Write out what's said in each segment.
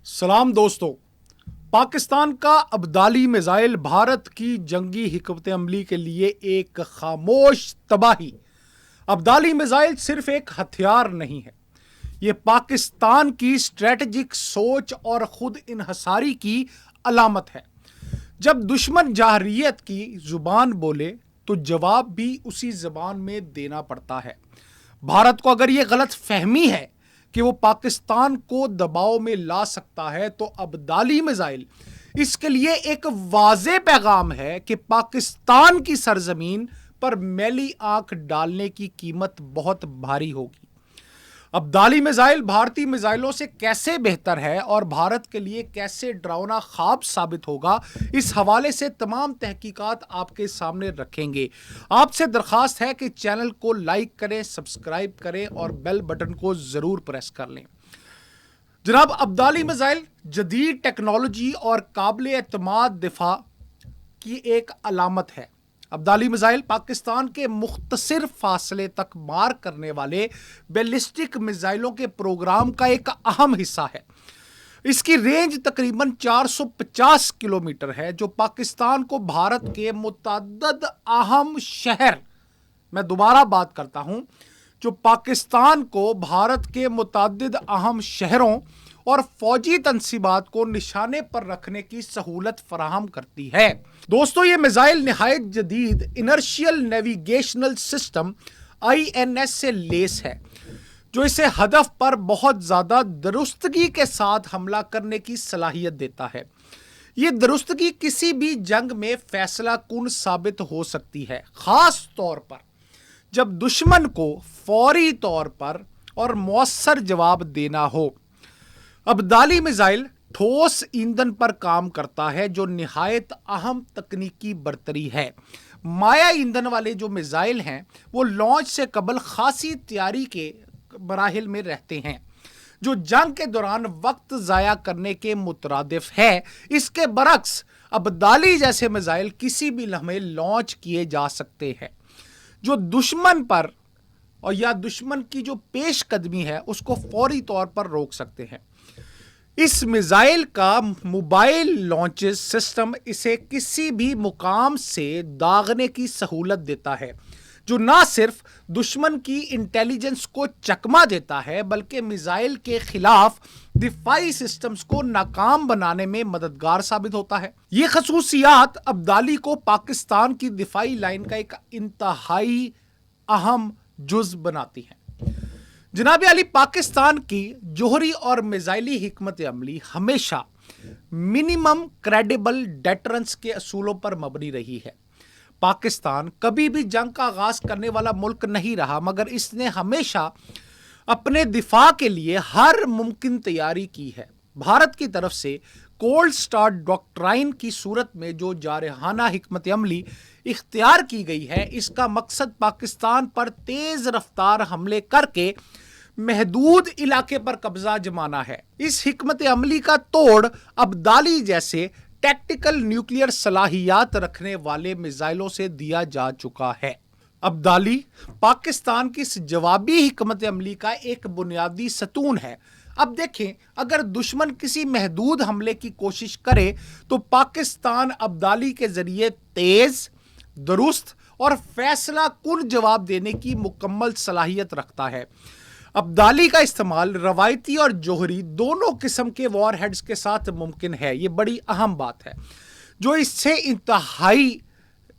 सलाम दोस्तों। पाकिस्तान का अब्दाली मिसाइल भारत की जंगी हिकमत अमली के लिए एक खामोश तबाही। अब्दाली मिसाइल सिर्फ एक हथियार नहीं है, ये पाकिस्तान की स्ट्रेटेजिक सोच और खुद इन्हसारी की अलामत है। जब दुश्मन जाहरियत की जुबान बोले तो जवाब भी उसी जबान में देना पड़ता है। भारत को अगर ये गलत फहमी है कि वो पाकिस्तान को दबाव में ला सकता है तो अब्दाली मिसाइल इसके लिए एक वाज़ेह पैगाम है कि पाकिस्तान की सरजमीन पर मैली आंख डालने की कीमत बहुत भारी होगी। अब्दाली मिसाइल भारतीय मिसाइलों से कैसे बेहतर है और भारत के लिए कैसे डरावना ख्वाब साबित होगा, इस हवाले से तमाम तहकीकात आपके सामने रखेंगे। आपसे दरख्वास्त है कि चैनल को लाइक करें, सब्सक्राइब करें और बेल बटन को ज़रूर प्रेस कर लें। जनाब, अब्दाली मिसाइल जदीद टेक्नोलॉजी और काबिल एतमाद दिफा की एक अलामत है। अब्दाली मिसाइल पाकिस्तान के मुख्तसर फासले तक मार करने वाले बैलिस्टिक मिसाइलों के प्रोग्राम का एक अहम हिस्सा है। इसकी रेंज तकरीबन 450 किलोमीटर है, जो पाकिस्तान को भारत के मुतअद्दिद अहम शहर, मैं दोबारा बात करता हूं, जो पाकिस्तान को भारत के मुतअद्दिद अहम शहरों और फौजी तनसीबात को निशाने पर रखने की सहूलत फराहम करती है। दोस्तों, ये मिसाइल निहायत जदीद इनर्शियल नेविगेशनल सिस्टम INS से लेस है, जो इसे हदफ पर बहुत ज़्यादा दुरुस्तगी के साथ हमला करने की सलाहियत देता है। ये दुरुस्तगी किसी भी जंग में फैसला कुन साबित हो सकती है, ख़ास तौर पर जब दुश्मन को फौरी तौर पर और मौसर जवाब देना हो। अब्दाली मिसाइल ठोस ईंधन पर काम करता है, जो निहायत अहम तकनीकी बरतरी है। माया ईंधन वाले जो मिसाइल हैं वो लॉन्च से कबल खासी तैयारी के मराहिल में रहते हैं, जो जंग के दौरान वक्त ज़ाया करने के मुतरादिफ है। इसके बरक्स अब्दाली जैसे मिसाइल किसी भी लम्हे लॉन्च किए जा सकते हैं, जो दुश्मन पर और या दुश्मन की जो पेश कदमी है उसको फौरी तौर पर रोक सकते हैं। इस मिसाइल का मोबाइल लॉन्चेस सिस्टम इसे किसी भी मुकाम से दागने की सहूलत देता है, जो ना सिर्फ दुश्मन की इंटेलिजेंस को चकमा देता है बल्कि मिसाइल के खिलाफ दिफाई सिस्टम्स को नाकाम बनाने में मददगार साबित होता है। ये खसूसियात अब्दाली को पाकिस्तान की दिफाई लाइन का एक इंतहाई अहम जुज बनाती हैं। जनाब अली, पाकिस्तान की जोहरी और मिसाइली हिकमत अमली हमेशा मिनिमम क्रेडिबल डेटरेंस के असूलों पर मबनी रही है। पाकिस्तान कभी भी जंग का आगाज करने वाला मुल्क नहीं रहा, मगर इसने हमेशा अपने दिफा के लिए हर मुमकिन तैयारी की है। भारत की तरफ से कोल्ड स्टार्ट डॉक्ट्राइन की सूरत में जो जारहाना हिकमत अमली इख्तियार की गई है, इसका मकसद पाकिस्तान पर तेज रफ्तार हमले करके महदूद इलाके पर कब्जा जमाना है। इस हिकमत अमली का तोड़ अब्दाली जैसे टैक्टिकल न्यूक्लियर सलाहियात रखने वाले मिसाइलों से दिया जा चुका है। अब्दाली पाकिस्तान की इस जवाबी हिकमत अमली का एक बुनियादी सतून है। अब देखें, अगर दुश्मन किसी महदूद हमले की कोशिश करे तो पाकिस्तान अब्दाली के जरिए तेज, दुरुस्त और फैसला कुन जवाब देने की मुकम्मल सलाहियत रखता है। अब्दाली का इस्तेमाल रवायती और जोहरी दोनों किस्म के वॉर हेड्स के साथ मुमकिन है। ये बड़ी अहम बात है, जो इससे इंतहाई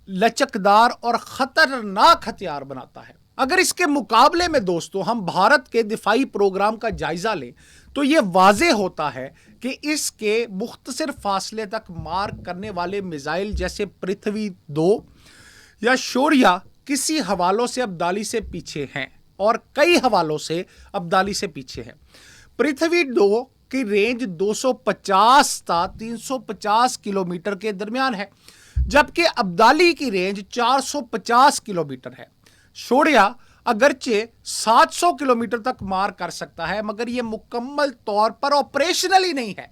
लचकदार और ख़तरनाक हथियार बनाता है। अगर इसके मुकाबले में दोस्तों हम भारत के दिफाई प्रोग्राम का जायज़ा लें तो ये वाज़ेह होता है कि इसके मुख्तसर फासले तक मार करने वाले मिसाइल जैसे पृथ्वी 2 या शौर्या किसी हवालों से अब्दाली से पीछे हैं और कई हवालों से अब्दाली से पीछे हैं। पृथ्वी 2 की रेंज 250 से 350 किलोमीटर के दरमियान है, जबकि अब्दाली की रेंज 450 किलोमीटर है। शौर्या अगरचे 700 किलोमीटर तक मार कर सकता है, मगर यह मुकम्मल तौर पर ऑपरेशनल ही नहीं है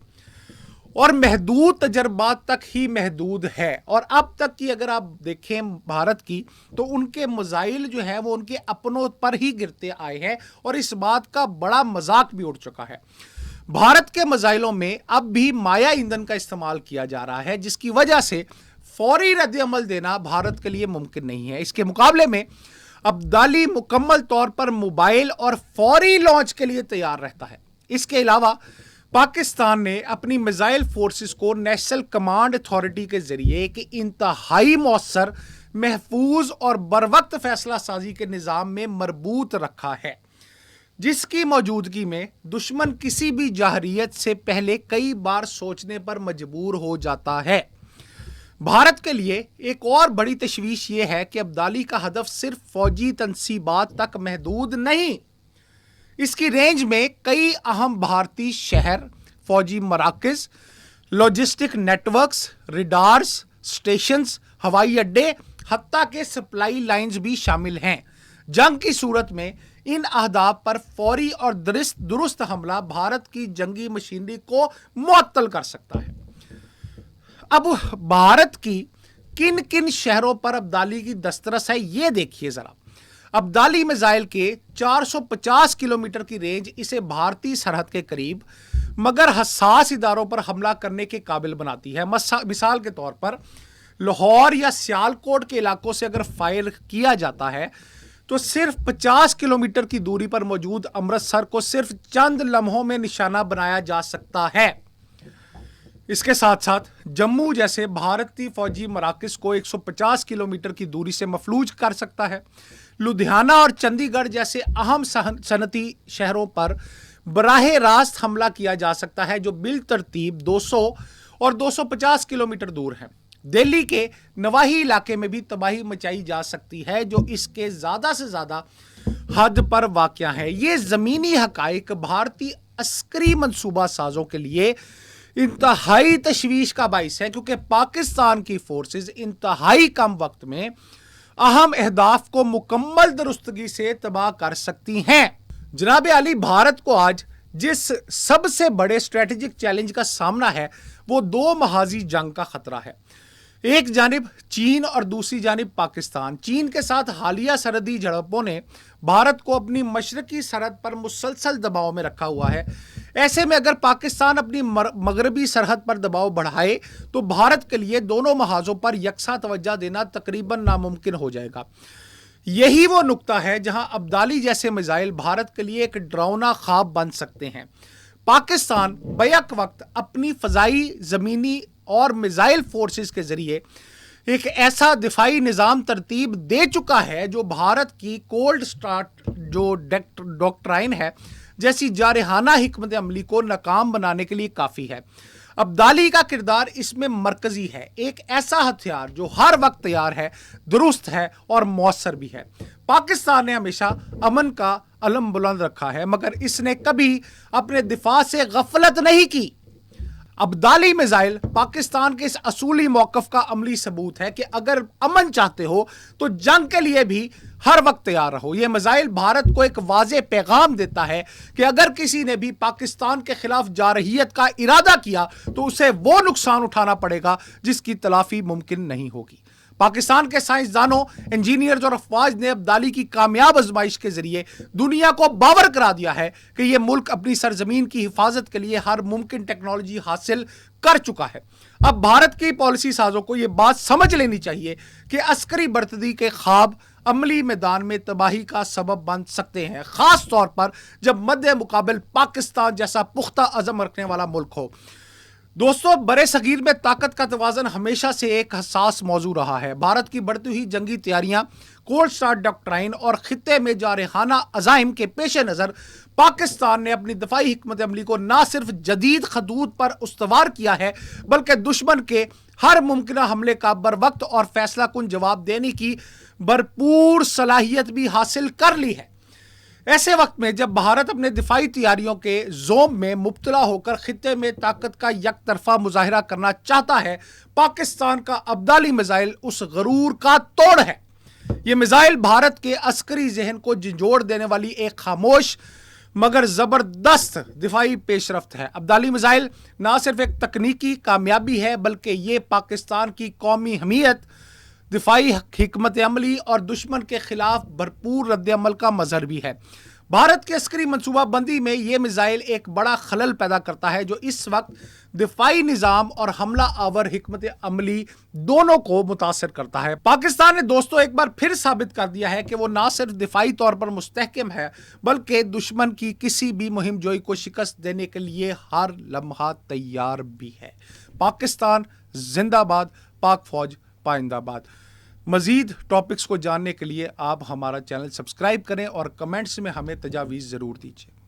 और महदूद तजर्बात तक ही महदूद है। और अब तक की अगर आप देखें भारत की, तो उनके मिसाइल जो है वो उनके अपनों पर ही गिरते आए हैं और इस बात का बड़ा मजाक भी उड़ चुका है। भारत के मिसाइलों में अब भी माया ईंधन का इस्तेमाल किया जा रहा है, जिसकी वजह से फौरी रद्द-ए-अमल देना भारत के लिए मुमकिन नहीं है। इसके मुकाबले में अब्दाली मुकम्मल तौर पर मोबाइल और फौरी लॉन्च के लिए तैयार रहता है। इसके अलावा पाकिस्तान ने अपनी मिसाइल फोर्सेस को नेशनल कमांड अथॉरिटी के जरिए एक इंतहाई मौसर, महफूज और बरवक्त फैसला साजी के निज़ाम में मरबूत रखा है, जिसकी मौजूदगी में दुश्मन किसी भी जाहरियत से पहले कई बार सोचने पर मजबूर हो जाता है। भारत के लिए एक और बड़ी तशवीश ये है कि अब्दाली का हदफ सिर्फ फौजी तनसीबात तक महदूद नहीं, इसकी रेंज में कई अहम भारतीय शहर, फौजी मराकज, लॉजिस्टिक नेटवर्क्स, रिडार्स, स्टेशंस, हवाई अड्डे, हत्ता के सप्लाई लाइंस भी शामिल हैं। जंग की सूरत में इन अहदाफ पर फौरी और दुरुस्त हमला भारत की जंगी मशीनरी को मुअत्तल कर सकता है। अब भारत की किन किन शहरों पर अब्दाली की दस्तरस है, ये देखिए जरा। अब्दाली मिसाइल के 450 किलोमीटर की रेंज इसे भारतीय सरहद के करीब मगर हसास इदारों पर हमला करने के काबिल बनाती है। मिसाल के तौर पर लाहौर या सियालकोट के इलाकों से अगर फायर किया जाता है तो सिर्फ 50 किलोमीटर की दूरी पर मौजूद अमृतसर को सिर्फ चंद लम्हों में निशाना बनाया जा सकता है। इसके साथ साथ जम्मू जैसे भारतीय फौजी मराकज को 150 किलोमीटर की दूरी से मफलूज कर सकता है। लुधियाना और चंडीगढ़ जैसे अहम सनती शहरों पर बराह रास्त हमला किया जा सकता है, जो बिल तरतीब 200 और 250 किलोमीटर दूर है। दिल्ली के नवाही इलाके में भी तबाही मचाई जा सकती है, जो इसके ज़्यादा से ज़्यादा हद पर वाक़या है। ये ज़मीनी हक़ाइक़ भारतीय अस्करी मंसूबा साजों के लिए इंतहाई तशवीश का बाइस है, क्योंकि पाकिस्तान की फोर्सेस इंतहाई कम वक्त में अहम अहदाफ को मुकम्मल दुरुस्तगी से तबाह कर सकती हैं। जनाब आली, भारत को आज जिस सबसे बड़े स्ट्रेटेजिक चैलेंज का सामना है वो दो महाजी जंग का खतरा है। एक जानिब चीन और दूसरी जानिब पाकिस्तान। चीन के साथ हालिया सरहदी झड़पों ने भारत को अपनी मशरकी सरहद पर मुसलसल दबाव में रखा हुआ है। ऐसे में अगर पाकिस्तान अपनी मगरबी सरहद पर दबाव बढ़ाए तो भारत के लिए दोनों महाजों पर यकसा तवज्जो देना तकरीबन नामुमकिन हो जाएगा। यही वो नुक्ता है जहां अब्दाली जैसे मिसाइल भारत के लिए एक डरावना ख्वाब बन सकते हैं। पाकिस्तान बैक वक्त अपनी फजाई, ज़मीनी और मिसाइल फोर्सेस के जरिए एक ऐसा दिफाई निज़ाम तरतीब दे चुका है जो भारत की कोल्ड स्टार्ट जो डॉक्ट्राइन है जैसी जारहाना हिकमत अमली को नाकाम बनाने के लिए काफ़ी है। अब्दाली का किरदार इसमें मरकजी है, एक ऐसा हथियार जो हर वक्त तैयार है, दुरुस्त है और मौसर भी है। पाकिस्तान ने हमेशा अमन का अलम बुलंद रखा है, मगर इसने कभी अपने दिफा से गफलत नहीं की। अब्दाली मिसाइल पाकिस्तान के इस असूली मौक़िफ़ का अमली सबूत है कि अगर अमन चाहते हो तो जंग के लिए भी हर वक्त तैयार रहो। यह मिसाइल भारत को एक वाज़े पैगाम देता है कि अगर किसी ने भी पाकिस्तान के खिलाफ जारहियत का इरादा किया तो उसे वो नुकसान उठाना पड़ेगा जिसकी तलाफी मुमकिन नहीं होगी। पाकिस्तान के साइंसदानों, इंजीनियर्स और अफवाज ने अब्दाली की कामयाब आजमाइश के जरिए दुनिया को बावर करा दिया है कि यह मुल्क अपनी सरजमीन की हिफाजत के लिए हर मुमकिन टेक्नोलॉजी हासिल कर चुका है। अब भारत की पॉलिसी साजों को यह बात समझ लेनी चाहिए कि अस्करी बर्तरी के ख्वाब अमली मैदान में तबाही का सबब बन सकते हैं, खास तौर पर जब मद्दे मुकाबल पाकिस्तान जैसा पुख्ता अज़म रखने वाला मुल्क हो। दोस्तों, बड़े सगीर में ताकत का तवाज़न हमेशा से एक हसास मौजू रहा है। भारत की बढ़ती हुई जंगी तैयारियां, कोल्ड स्टार्ट डॉक्ट्राइन और खित्ते में जारहाना अज़ाइम के पेश नज़र पाकिस्तान ने अपनी दफाई हिकमत अमली को न सिर्फ जदीद खदूत पर उस्तवार किया है, बल्कि दुश्मन के हर मुमकिन हमले का बर वक्त और फैसला कुन जवाब देने की भरपूर सलाहियत भी हासिल कर ली है। ऐसे वक्त में जब भारत अपने दिफाई तैयारियों के जोम में मुब्तला होकर खित्ते में ताकत का एक तरफा मुजाहिरा करना चाहता है, पाकिस्तान का अब्दाली मिसाइल उस गरूर का तोड़ है। ये मिसाइल भारत के अस्करी जहन को झंझोड़ देने वाली एक खामोश मगर ज़बरदस्त दिफाई पेशरफ्त है। अब्दाली मिसाइल ना सिर्फ एक तकनीकी कामयाबी है, बल्कि ये पाकिस्तान की कौमी हमीयत, दिफाई हिकमत अमली और दुश्मन के खिलाफ भरपूर रद्द अमल का मजहर भी है। بھارت کی عسکری منصوبہ بندی میں یہ میزائل ایک بڑا خلل پیدا کرتا ہے جو اس وقت دفاعی نظام اور حملہ آور حکمت عملی دونوں کو متاثر کرتا ہے۔ پاکستان نے دوستو ایک بار پھر ثابت کر دیا ہے کہ وہ نہ صرف دفاعی طور پر مستحکم ہے بلکہ دشمن کی کسی بھی مہم جوئی کو شکست دینے کے لیے ہر لمحہ تیار بھی ہے۔ پاکستان زندہ باد، پاک فوج پائندہ باد۔ مزید ٹاپکس کو جاننے کے لیے آپ ہمارا چینل سبسکرائب کریں اور کمنٹس میں ہمیں تجاویز ضرور دیجیے۔